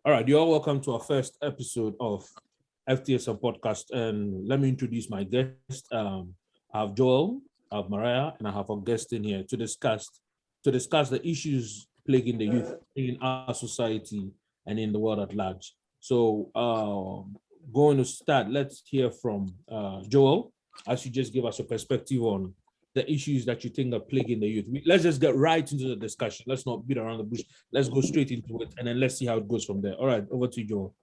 All right, you're all welcome to our first episode of FTSM podcast. And let me introduce my guest. I have Joel, I have Mariah, and I have a guest in here to discuss the issues plaguing the youth in our society and in the world at large. So, going to start, let's hear from Joel, as you just give us a perspective on the issues that you think are plaguing the youth. Let's just get right into the discussion. Let's not beat around the bush. Let's go straight into it, and then let's see how it goes from there. All right, over to you, Joel.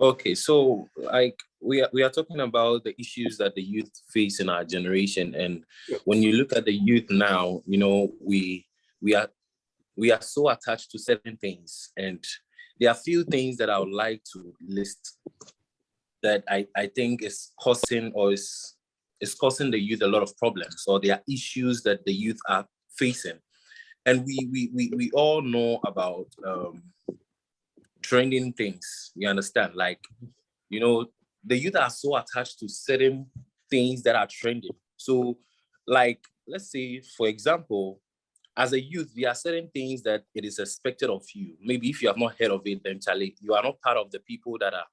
Okay, so like we are talking about the issues that the youth face in our generation, and when you look at the youth now, we are so attached to certain things, and there are few things that I would like to list that I think is causing is causing the youth a lot of problems, or there are issues that the youth are facing, and we all know about trending things. You understand, like the youth are so attached to certain things that are trending. So, like, let's say, for example, as a youth, there are certain things that it is expected of you. Maybe if you have not heard of it, then Charlie, you are not part of the people that are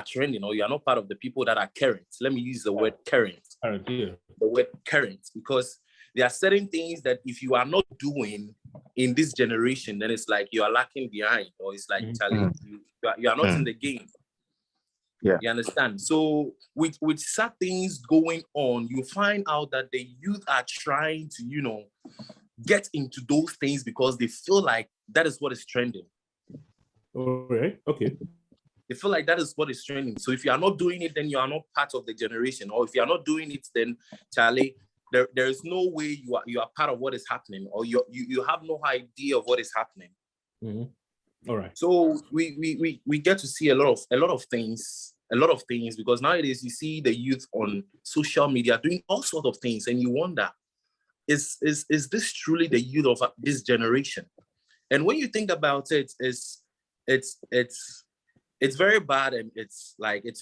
trending, or you are not part of the people that are current. Let me use the word current. The word current, because there are certain things that if you are not doing in this generation, then it's like you are lacking behind, or it's like, Charlie, you are not in the game. Yeah. You understand? So with such things going on, you find out that the youth are trying to, get into those things because they feel like that is what is trending. All right. Okay. They feel like that is what is trending. So if you are not doing it, then you are not part of the generation. Or if you are not doing it, then Charlie, there is no way you are part of what is happening, or you have no idea of what is happening. Mm-hmm. All right. So we get to see a lot of things, because nowadays you see the youth on social media doing all sorts of things, and you wonder, is this truly the youth of this generation? And when you think about it, it's very bad, and it's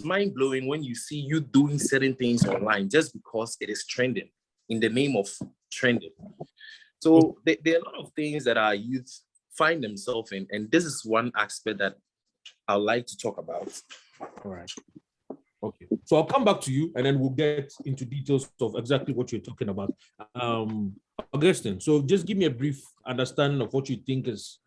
mind-blowing when you see you doing certain things online just because it is trending, in the name of trending. So there are a lot of things that our youth find themselves in, and this is one aspect that I'd like to talk about. All right. Okay. So I'll come back to you, and then we'll get into details of exactly what you're talking about. Augustine, so just give me a brief understanding of what you think is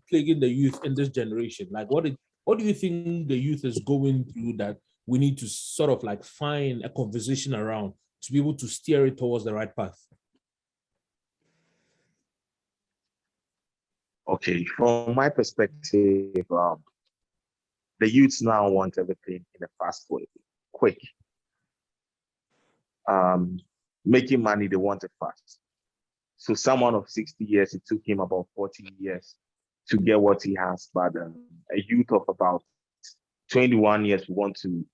plaguing the youth in this generation. Like, what do you think the youth is going through that we need to sort of like find a conversation around to be able to steer it towards the right path? Okay, from my perspective, the youths now want everything in a fast way, quick. Making money, they want it fast. So someone of 60 years, it took him about 40 years to get what he has, but a youth of about 21 years want to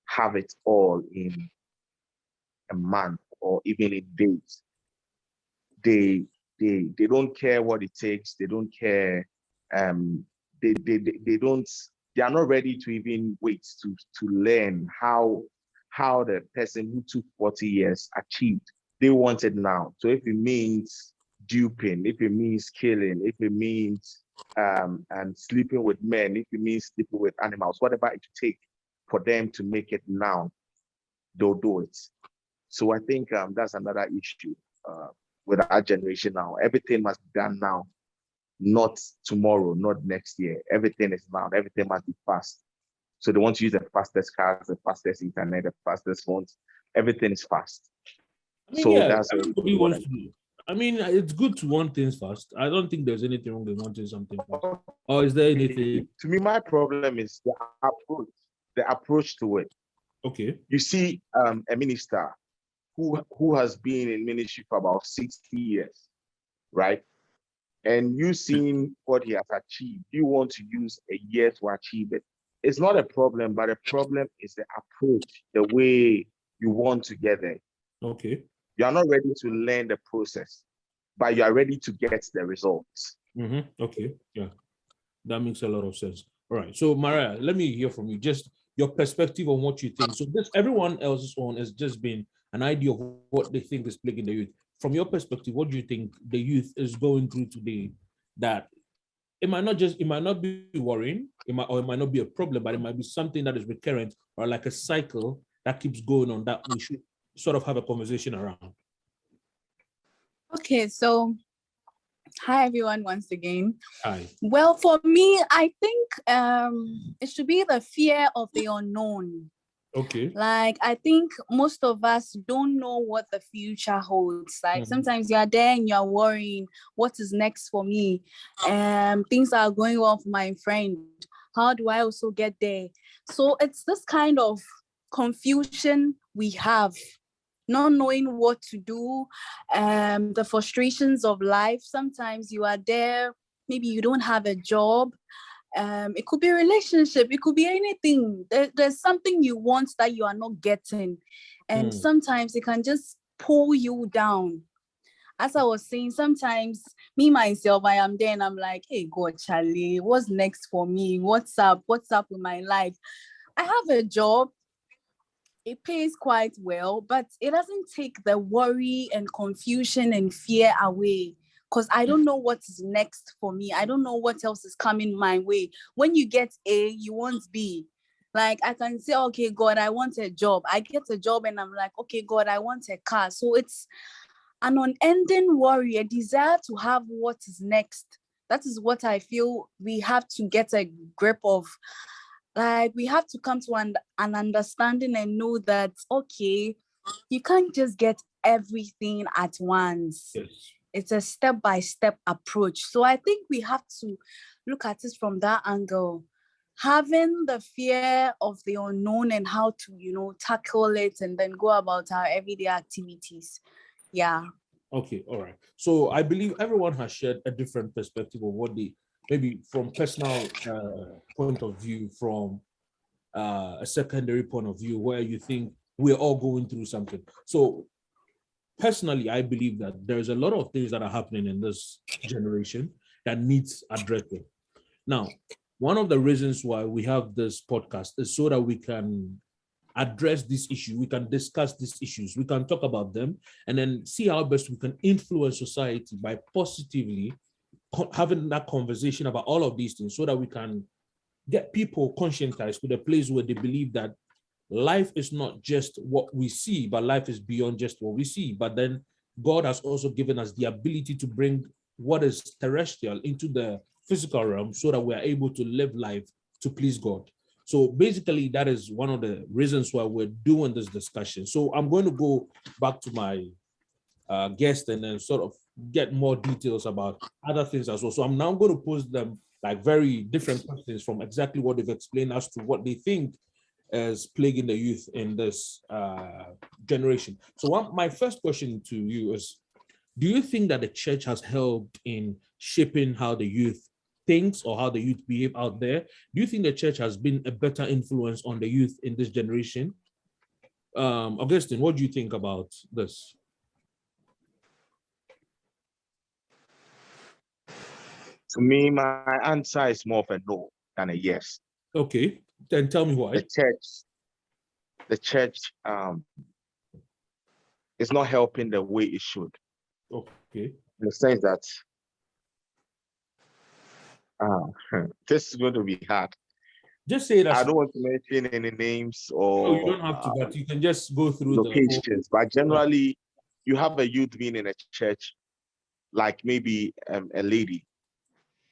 have it all in a month or even in days. They don't care what it takes. They don't care. They don't. They are not ready to even wait to learn how the person who took 40 years achieved. They want it now. So if it means duping, if it means killing, if it means and sleeping with men, if it means sleeping with animals, whatever it takes for them to make it now, they'll do it. So I think that's another issue with our generation now. Everything must be done now, not tomorrow, not next year. Everything is now. Everything must be fast. So they want to use the fastest cars, the fastest internet, the fastest phones. Everything is fast. I mean, So yeah, that's everybody wants to. I mean, it's good to want things fast. I don't think there's anything wrong with wanting something fast. Or is there anything? To me, my problem is the approach to it. Okay. You see, a minister who has been in ministry for about 60 years, right? And you seen what he has achieved. You want to use a year to achieve it. It's not a problem, but the problem is the approach, the way you want to get there. Okay. You are not ready to learn the process, but you are ready to get the results. Okay. Yeah. That makes a lot of sense. All right. So, Mariah, let me hear from you. Just your perspective on what you think. So, this everyone else's one has just been an idea of what they think is plaguing the youth. From your perspective, what do you think the youth is going through today that it might not be worrying, it might not be a problem, but it might be something that is recurrent or like a cycle that keeps going on that we should sort of have a conversation around. Okay, so hi everyone once again. Hi. Well, for me, I think it should be the fear of the unknown. Okay. Like, I think most of us don't know what the future holds. Like, sometimes you are there and you're worrying, what is next for me? Things are going well for my friend. How do I also get there? So it's this kind of confusion we have, not knowing what to do, the frustrations of life. Sometimes you are there, maybe you don't have a job. It could be a relationship, it could be anything. There's something you want that you are not getting. And sometimes it can just pull you down. As I was saying, sometimes me, myself, I am there and I'm like, hey, God, Charlie, what's next for me? What's up? What's up with my life? I have a job. It pays quite well, but it doesn't take the worry and confusion and fear away, because I don't know what is next for me. I don't know what else is coming my way. When you get A, you want B. Like, I can say, okay, God, I want a job. I get a job and I'm like, okay, God, I want a car. So it's an unending worry, a desire to have what is next. That is what I feel we have to get a grip of. Like, we have to come to an understanding and know that, okay, you can't just get everything at once. Yes. It's a step-by-step approach. So I think we have to look at it from that angle. Having the fear of the unknown and how to, tackle it and then go about our everyday activities. Yeah. Okay, all right. So I believe everyone has shared a different perspective of what they, maybe from personal point of view, from a secondary point of view, where you think we're all going through something. So personally, I believe that there's a lot of things that are happening in this generation that needs addressing. Now, one of the reasons why we have this podcast is so that we can address this issue, we can discuss these issues, we can talk about them, and then see how best we can influence society by positively having that conversation about all of these things, so that we can get people conscientized to the place where they believe that life is not just what we see, but life is beyond just what we see. But then God has also given us the ability to bring what is terrestrial into the physical realm, so that we are able to live life to please God. So basically, that is one of the reasons why we're doing this discussion. So I'm going to go back to my guest and then sort of get more details about other things as well. So I'm now going to pose them like very different questions from exactly what they've explained as to what they think is plaguing the youth in this generation. So my first question to you is, do you think that the church has helped in shaping how the youth thinks or how the youth behave out there? Do you think the church has been a better influence on the youth in this generation? Augustine, what do you think about this? To me, my answer is more of a no than a yes. Okay, then tell me why. The church is not helping the way it should. Okay. In the sense that this is going to be hard. Just say that. I don't want to mention any names or no, you don't have to, but you can just go through locations. But generally, you have a youth being in a church, like maybe a lady,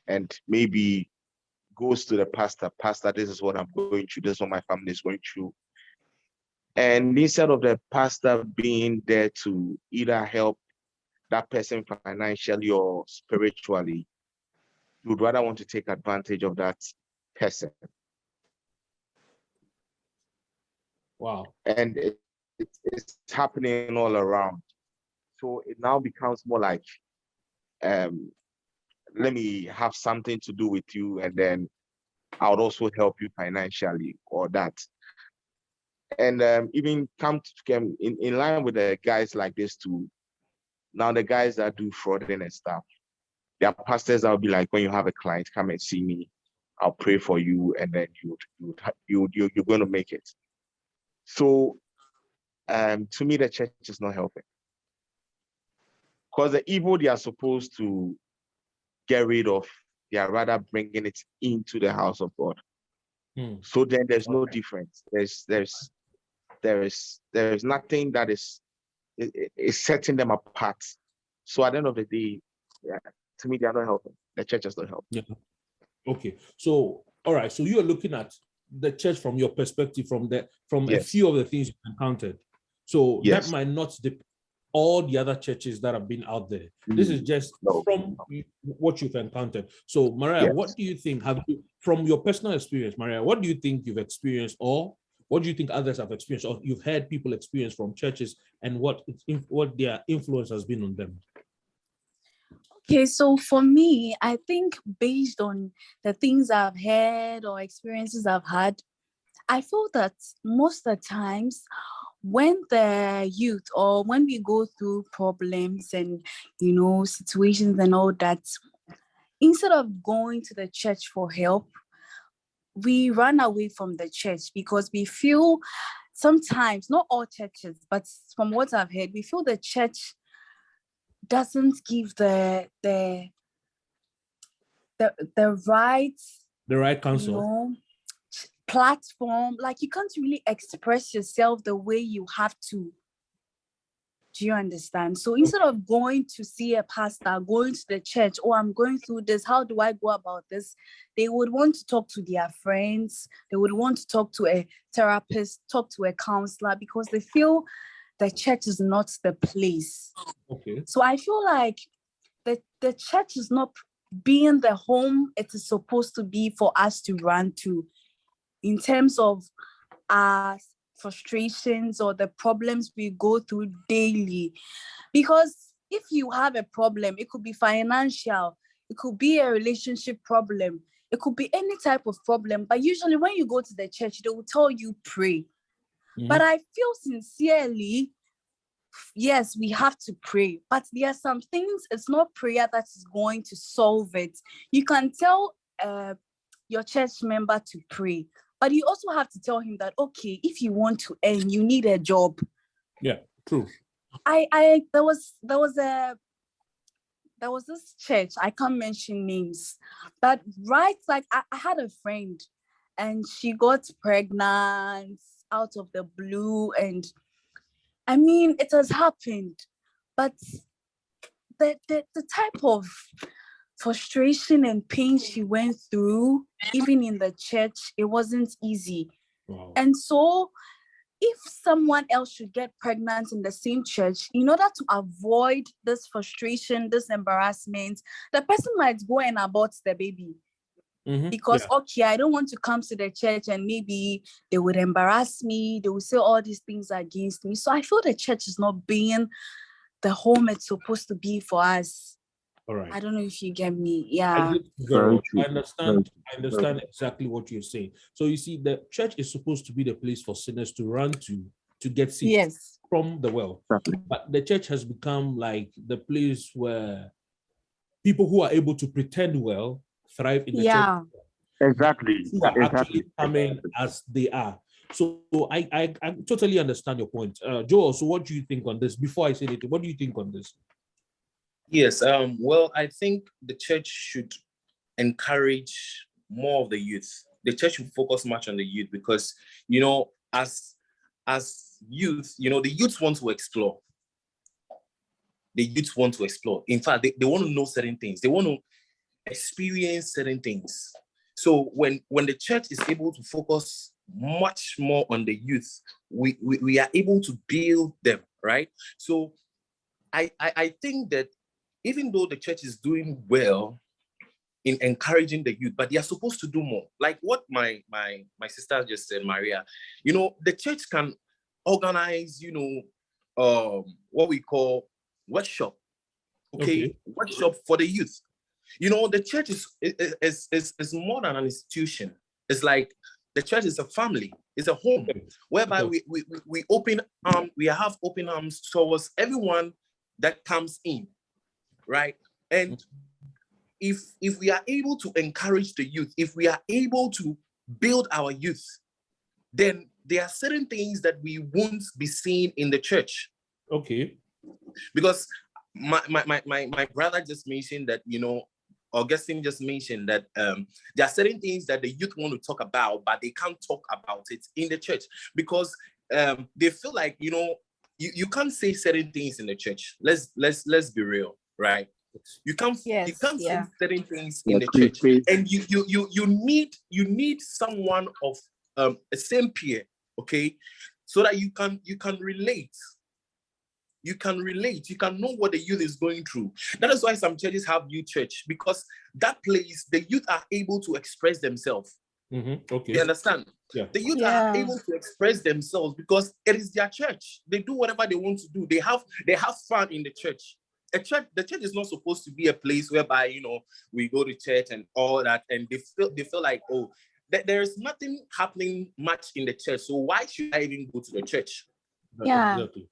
and maybe goes to the pastor, this is what I'm going through, this is what my family is going through. And instead of the pastor being there to either help that person financially or spiritually, you would rather want to take advantage of that person. Wow. And it's happening all around. So it now becomes more like, let me have something to do with you, and then I would also help you financially or that. And even come to in line with the guys like this too. Now the guys that do frauding and stuff, their pastors, I'll be like, when you have a client, come and see me. I'll pray for you, and then you're going to make it. So, to me, the church is not helping, because the evil they are supposed to get rid of they are rather bringing it into the house of God. Hmm. So then there's no difference. There is nothing that is setting them apart. So at the end of the day, to me, they are not helping. The church is not helping. Yeah. Okay. So, all right. So you are looking at the church from your perspective, from a few of the things you encountered. So that might not all the other churches that have been out there. This is just from what you've encountered. So, Mariah, what do you think? From your personal experience, Mariah, what do you think you've experienced, or what do you think others have experienced, or you've heard people experience from churches, and what their influence has been on them? Okay, so for me, I think based on the things I've heard or experiences I've had, I feel that most of the times when the youth or when we go through problems and, situations and all that, instead of going to the church for help, we run away from the church because we feel sometimes, not all churches, but from what I've heard, we feel the church doesn't give the right counsel, platform. Like, you can't really express yourself the way you have to. Do you understand? So instead of going to see a pastor, going to the church, I'm going through this, how do I go about this? They would want to talk to their friends. They would want to talk to a therapist, talk to a counselor, because they feel the church is not the place. Okay. So I feel like the church is not being the home it is supposed to be for us to run to in terms of our frustrations or the problems we go through daily. Because if you have a problem, it could be financial, it could be a relationship problem, it could be any type of problem. But usually when you go to the church, they will tell you pray. Mm-hmm. But I feel sincerely, yes, we have to pray. But there are some things, it's not prayer that is going to solve it. You can tell your church member to pray, but you also have to tell him that, okay, if you want to earn, you need a job. Yeah, true. There was this church, I can't mention names, but I had a friend and she got pregnant out of the blue, and I mean, it has happened, but the type of frustration and pain she went through, even in the church, it wasn't easy. Wow. And so if someone else should get pregnant in the same church, in order to avoid this frustration, this embarrassment, the person might go and abort the baby. Mm-hmm. Because, okay, I don't want to come to the church and maybe they would embarrass me. They would say all these things against me. So I feel the church is not being the home it's supposed to be for us. All right. I don't know if you get me. Yeah. I understand exactly what you're saying. So you see, the church is supposed to be the place for sinners to run to get saved from the well. Exactly. But the church has become like the place where people who are able to pretend well thrive in the church. Exactly. Who are actually coming as they are. So I totally understand your point. Joel, so what do you think on this? Before I say anything, what do you think on this? Yes, well, I think the church should encourage more of the youth. The church should focus much on the youth because, as youth, the youth want to explore. The youth want to explore. In fact, they want to know certain things. They want to experience certain things. So when the church is able to focus much more on the youth, we are able to build them, right? So I think that even though the church is doing well in encouraging the youth, but they are supposed to do more. Like what my sister just said, Maria, the church can organize, what we call workshop. Okay. Workshop for the youth. The church is more than an institution. It's like the church is a family, it's a home, whereby we open we have open arms towards everyone that comes in. Right. And if we are able to encourage the youth, if we are able to build our youth, then there are certain things that we won't be seeing in the church. Okay. Because my brother just mentioned that, Augustine just mentioned that there are certain things that the youth want to talk about, but they can't talk about it in the church because they feel like, you can't say certain things in the church. Let's be real, right? You can't say certain things in the church, and you need someone of a same peer, okay, so that you can relate. You can relate. You can know what the youth is going through. That is why some churches have youth church, because that place the youth are able to express themselves. Okay. You understand? Yeah. The youth are able to express themselves because it is their church. They do whatever they want to do. They have fun in the church. The church is not supposed to be a place whereby we go to church and all that, and they feel like, oh, there is nothing happening much in the church. So why should I even go to the church? Yeah. Exactly.